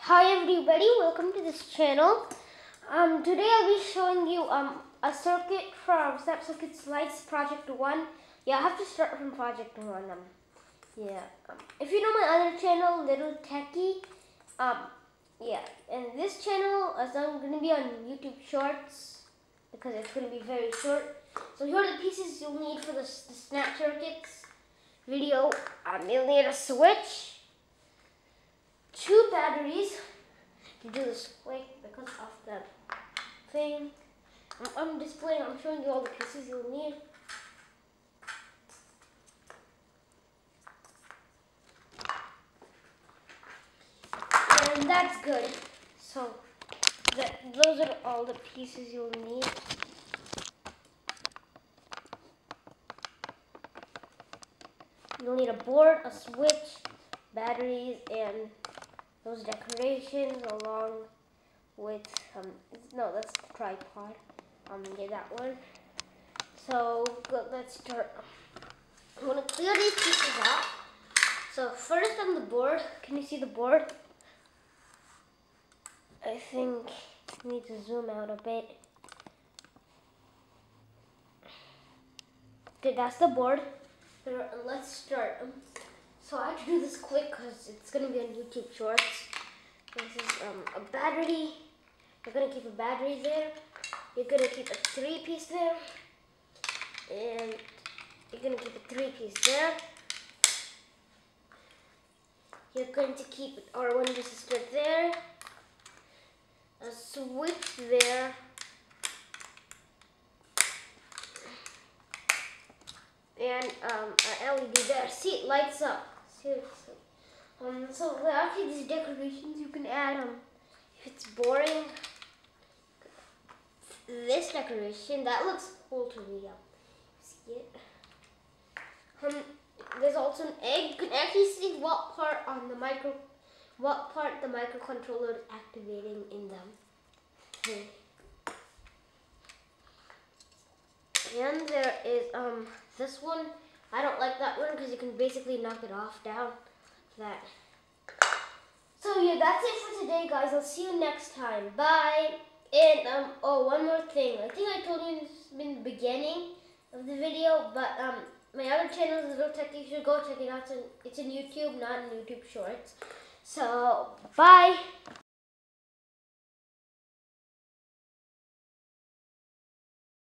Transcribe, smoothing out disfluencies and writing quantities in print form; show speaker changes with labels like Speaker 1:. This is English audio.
Speaker 1: Hi everybody, welcome to this channel. Today I'll be showing you a circuit from Snap Circuit Slides Project 1. Yeah, I have to start from Project 1. If you know my other channel, Little Techie, and this channel is going to be on YouTube Shorts because it's going to be very short. So here are the pieces you'll need for the Snap Circuits video. You'll need a switch, 2 batteries. To do this quick because of the thing. I'm showing you all the pieces you'll need. And that's good. So those are all the pieces you'll need. You'll need a board, a switch, batteries, and those decorations along with no, that's the tripod. Get that one. So let's start. I'm gonna clear these pieces off. So first on the board, can you see the board? I think I need to zoom out a bit. Okay, that's the board. Let's start. So I have to do this quick because it's going to be on YouTube Shorts. This is a battery. You're going to keep a battery there. You're going to keep a 3-piece there. And you're going to keep a 3-piece there. You're going to keep an R1 resistor there. A switch there. And an LED there. See, it lights up. Seriously. So actually these decorations you can add if it's boring. This decoration, that looks cool to me. See it? There's also an egg. You can actually see what part the microcontroller is activating in them. And there is this one. I don't like that one because you can basically knock it off down. That. So yeah, that's it for today, guys. I'll see you next time. Bye. And one more thing. I think I told you this in the beginning of the video, but my other channel is Little Techie. You should go check it out. It's in YouTube, not in YouTube Shorts. So bye.